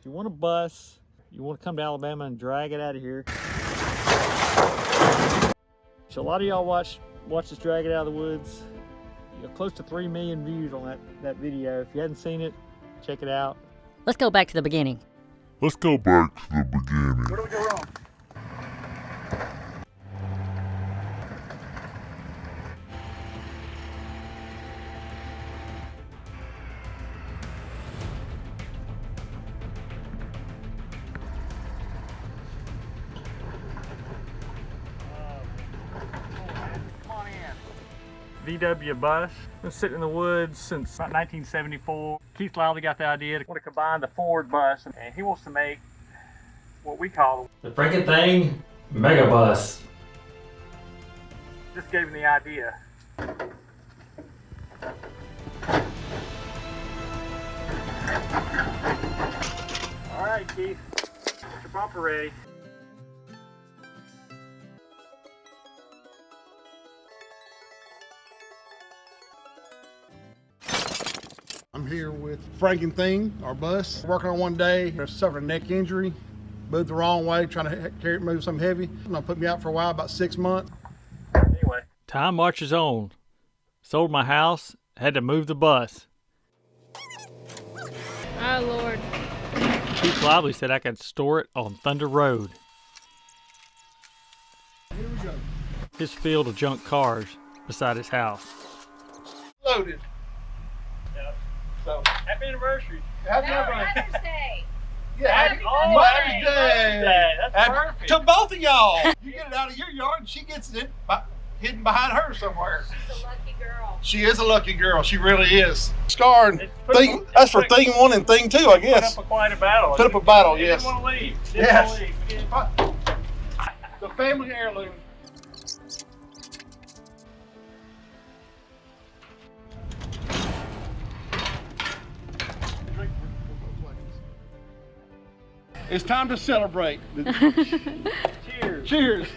If you want a bus, you want to come to Alabama and drag it out of here. So a lot of y'all watch us drag it out of the woods. You know, close to 3 million views on that video. If you hadn't seen it, check it out. Let's go back to the beginning. Let's go back to the beginning. Where do we go wrong? VW bus. Been sitting in the woods since about 1974. Keith Lowley got the idea to want to combine the Ford bus, and he wants to make what we call the freaking thing mega bus. Just gave him the idea. All right, Keith, get your bumper ready. I'm here with Frankenthing, our bus. Working on one day, I suffered a neck injury, moved the wrong way, trying to move something heavy. And put me out for a while, about 6 months. Anyway, time marches on. Sold my house, had to move the bus. Oh, Lord. Keith Lively said I could store it on Thunder Road. Here we go. His field of junk cars beside his house. Loaded. So, happy anniversary. Happy Mother's Day. Yeah, Happy Mother's Day. Day. That's perfect. To both of y'all. You get it out of your yard and she gets it hidden behind her somewhere. She's a lucky girl. She is a lucky girl. She really is. Scar and thing, that's for thing 1 and thing 2, I guess. Put up quite a battle. Put up a battle, yes. Didn't want to leave. Yes. Didn't want to leave. The family heirloom. It's time to celebrate. Cheers. Cheers.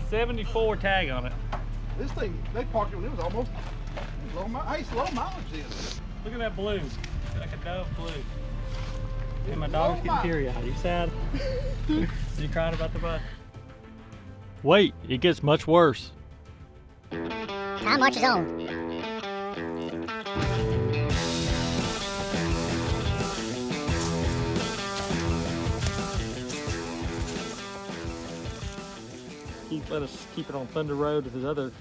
74 tag on it. This thing, they parked it when it was almost low mileage. Low mileage then. Look at that blue. Like a dove blue. And my dog's getting teary-eyed. You sad? You crying about the bus? Wait, it gets much worse. Time marches on. Keith let us keep it on Thunder Road with his other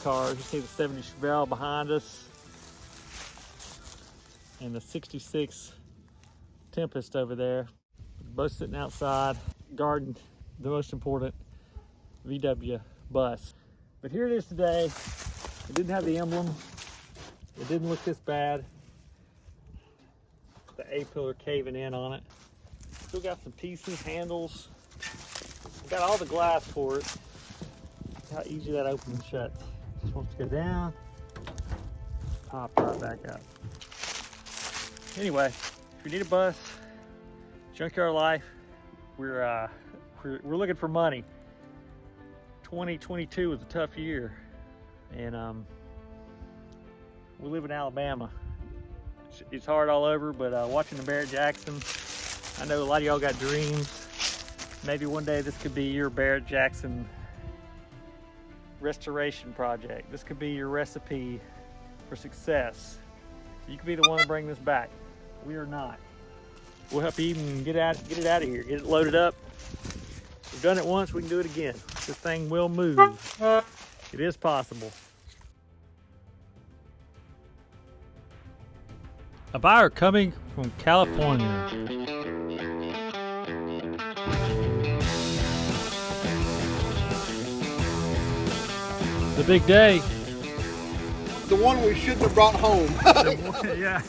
cars. You see the 70 Chevelle behind us and the 66 Tempest over there. Both sitting outside, guarding the most important VW bus. But here it is today. It didn't have the emblem. It didn't look this bad. The A-pillar caving in on it. Still got some pieces, handles. Got all the glass for it. How easy that opens and shuts. Just wants to go down, pop right back up. Anyway, if you need a bus, Junkyard Life, we're looking for money. 2022 was a tough year, and we live in Alabama. It's hard all over, but watching the Barrett Jackson, I know a lot of y'all got dreams. Maybe one day this could be your Barrett Jackson restoration project. This could be your recipe for success. You could be the one to bring this back. We are not. We'll help you even get it out of here, get it loaded up. We've done it once, we can do it again. This thing will move. It is possible. A buyer coming from California. The big day. The one we shouldn't have brought home. Yeah.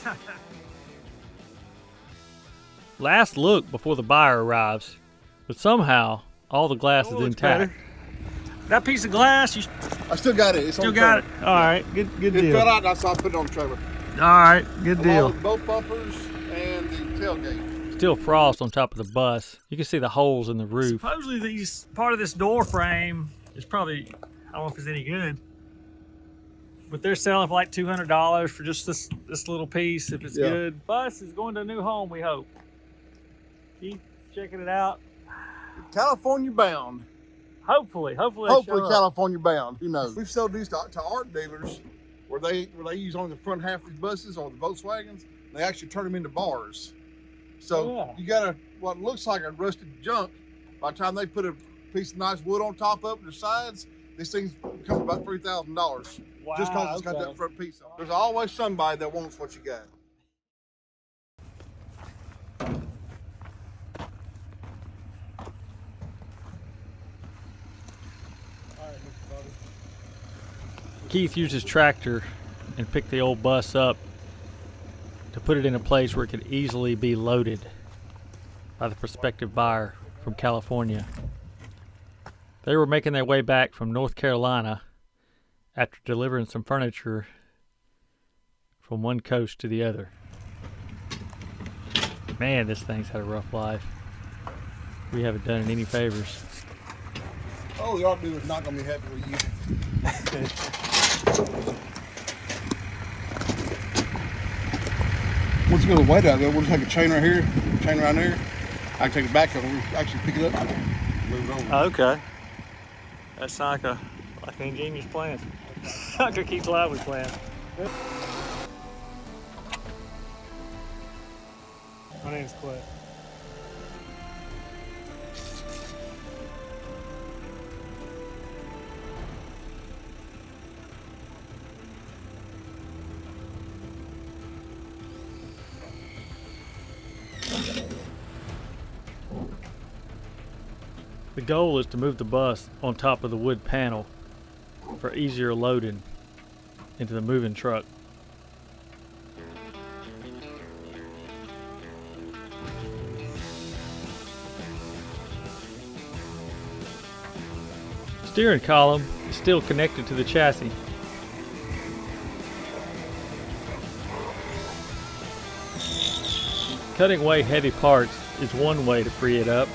Last look before the buyer arrives, but somehow all the glass is intact. That piece of glass, you I still got it. It's still on the got it. trailer. All right, good It deal. fell out, so I put it on the trailer. All right, good Along deal. with both bumpers and the tailgate. Still frost on top of the bus. You can see the holes in the roof. Supposedly part of this door frame is probably, I don't know if it's any good. But they're selling for like $200 for just this little piece if it's Yeah. good. Bus is going to a new home, we hope. Keep checking it out. California bound. Hopefully they Hopefully show up. California bound. Who knows? We've sold these to art dealers where they use only the front half of these buses or the Volkswagens. They actually turn them into bars. So Oh, yeah. you got what looks like a rusted junk. By the time they put a piece of nice wood on top of it, the sides, these things come about $3,000 Wow, just because it's got okay. that front piece on. There's always somebody that wants what you got. Keith used his tractor and picked the old bus up to put it in a place where it could easily be loaded by the prospective buyer from California. They were making their way back from North Carolina after delivering some furniture from one coast to the other. Man, this thing's had a rough life. We haven't done it any favors. Oh, the art dealer's not gonna be happy with you. Once you go the weight out of it, we'll just take a chain right here, chain right there. I can take it back and we'll actually pick it up and move it over. Okay. That's like an ingenious plan. Like a Keith Lively plan. My name's Cliff. The goal is to move the bus on top of the wood panel for easier loading into the moving truck. Steering column is still connected to the chassis. Cutting away heavy parts is one way to free it up.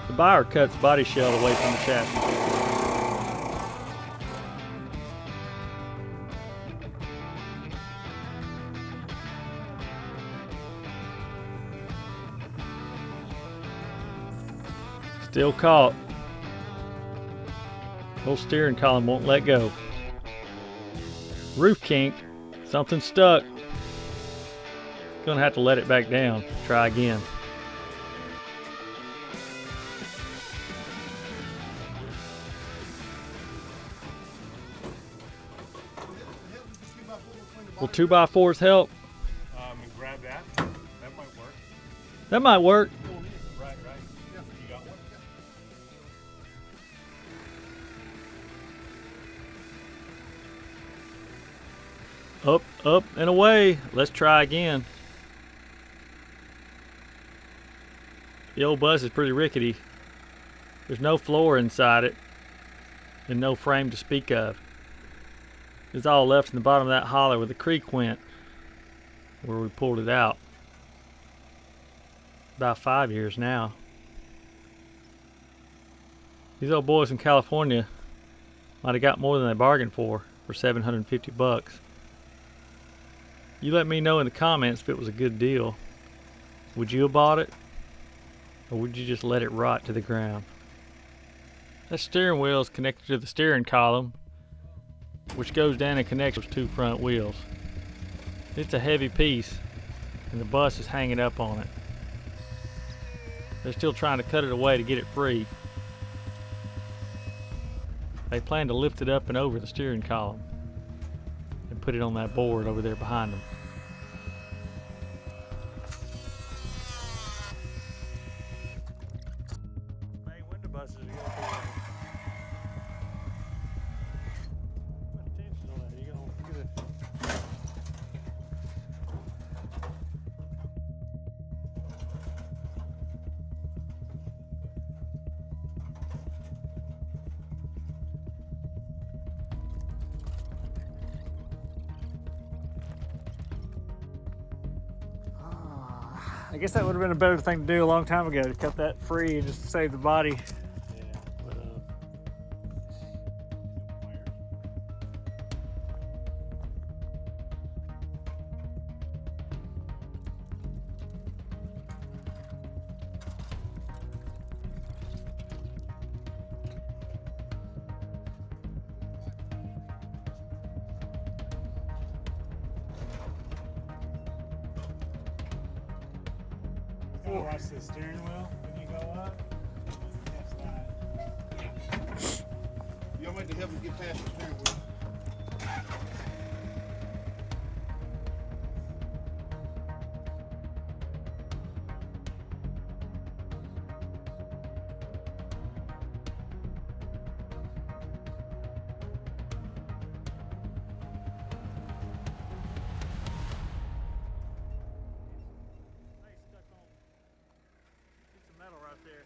The buyer cuts body shell away from the chassis. Still caught. Whole steering column won't let go. Roof kinked. Something stuck. Gonna have to let it back down. Try again. Will 2x4s help? And grab that. That might work. That might work. Right. Yeah, you got one? Up, and away. Let's try again. The old bus is pretty rickety. There's no floor inside it and no frame to speak of. It's all left in the bottom of that holler where the creek went, where we pulled it out. About 5 years now. These old boys in California might have got more than they bargained for $750. You let me know in the comments if it was a good deal. Would you have bought it? Or would you just let it rot to the ground? That steering wheel is connected to the steering column, which goes down and connects those two front wheels. It's a heavy piece, and the bus is hanging up on it. They're still trying to cut it away to get it free. They plan to lift it up and over the steering column and put it on that board over there behind them. Hey, window buses are gonna be put attention on that. You're gonna get a I guess that would have been a better thing to do a long time ago, to cut that free and just save the body. Yeah, but watch the steering wheel when you go up. That's not. Y'all might help me get past the steering wheel. Metal right there.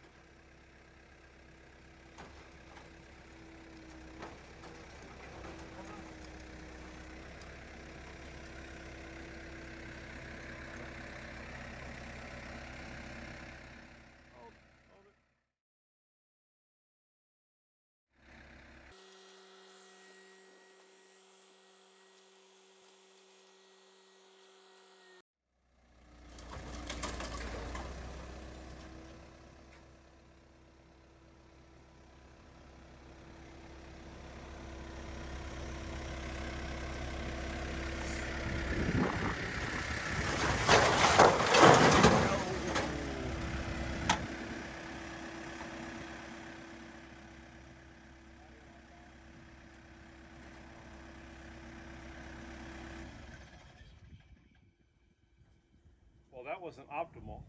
Well, that wasn't optimal.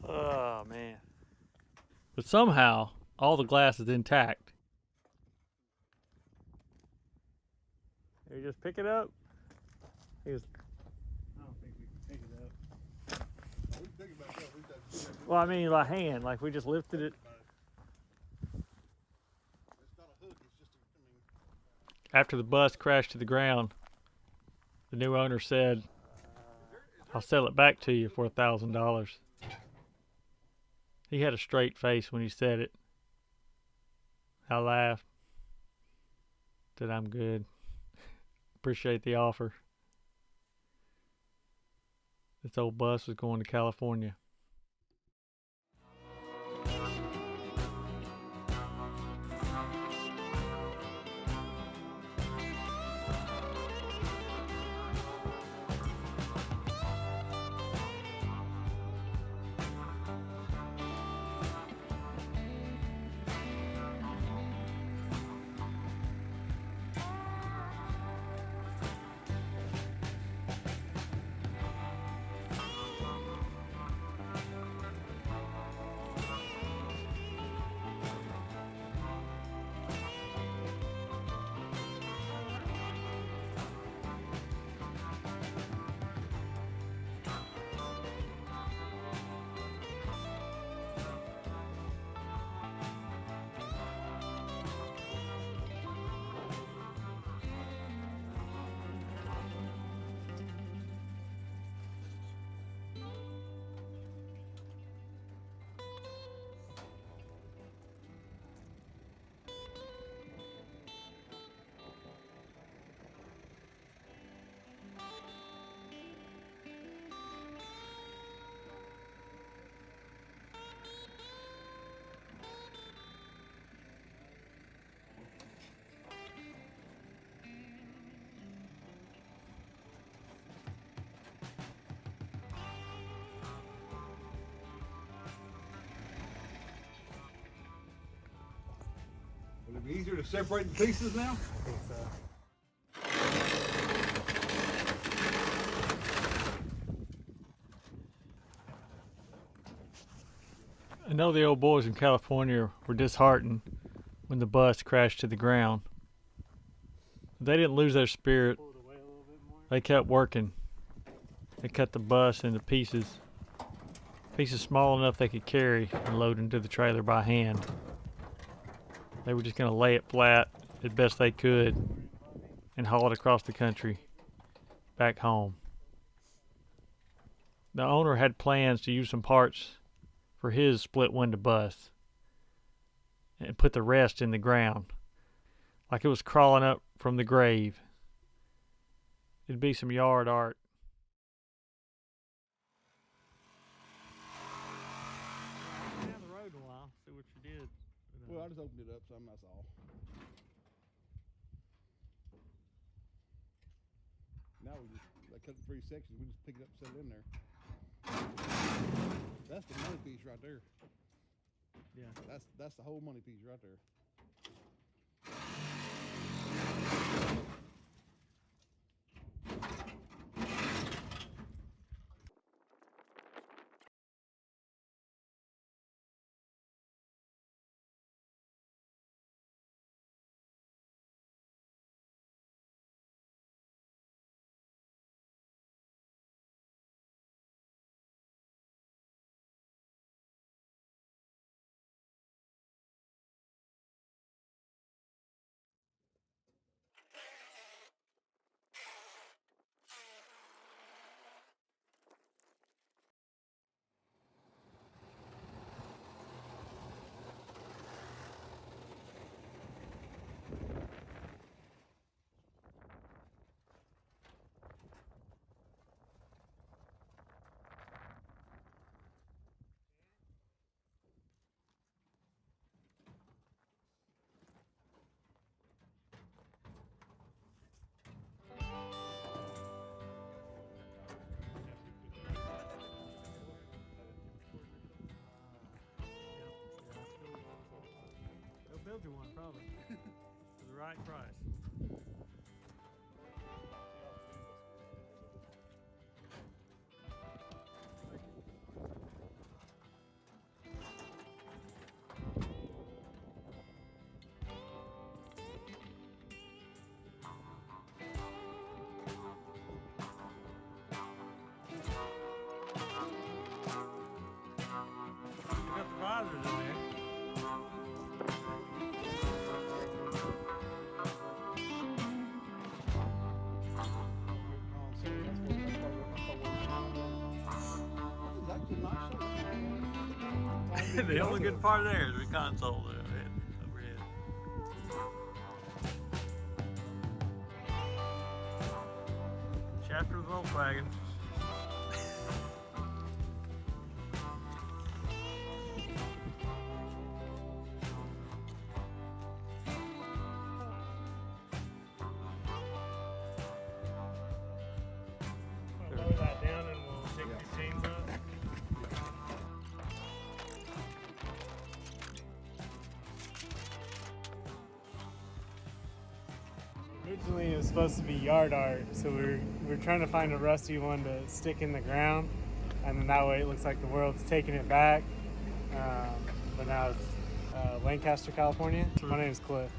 Oh man. But somehow all the glass is intact. You just pick it up. You just, I don't think we can pick it up. well, I mean by hand, like we just lifted it. After the bus crashed to the ground, the new owner said, "I'll sell it back to you for $1,000. He had a straight face when he said it. I laughed. Said, "I'm good. Appreciate the offer." This old bus was going to California. Will it be easier to separate the pieces now? I think so. I know the old boys in California were disheartened when the bus crashed to the ground. They didn't lose their spirit. Pull it away a little bit more. They kept working. They cut the bus into pieces small enough they could carry and load into the trailer by hand. They were just going to lay it flat as best they could and haul it across the country back home. The owner had plans to use some parts for his split window bus and put the rest in the ground, like it was crawling up from the grave. It'd be some yard art. Down the road a while, see what you did. Well, I just opened it up, so that's all. Now we just cut it 3 sections. We just pick it up and set it in there. That's the money piece right there. Yeah. That's the whole money piece right there. They'll build you one probably for the right price. You got the risers in there. The only good part there is the console overhead. Chapter of Volkswagen. Lower that down and we'll take these chains off. Originally it was supposed to be yard art, so we're trying to find a rusty one to stick in the ground, and then that way it looks like the world's taking it back. But now it's Lancaster, California. My name's Cliff.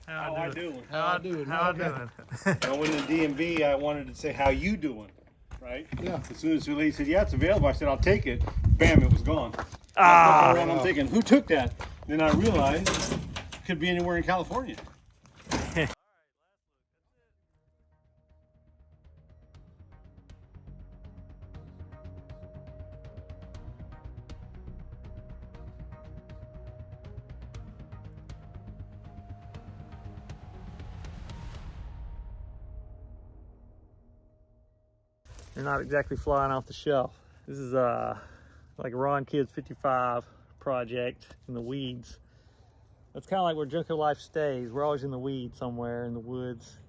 How I doing? How I doing? I went to DMV. I wanted to say, how you doing? Right? Yeah. As soon as the lady said, yeah, it's available, I said, I'll take it. Bam, it was gone. Ah. I was looking around, I'm thinking, who took that? Then I realized it could be anywhere in California. They're not exactly flying off the shelf. This is like a Ron Kids 55 project in the weeds. That's kind of like where Junkyard Life stays. We're always in the weeds somewhere in the woods.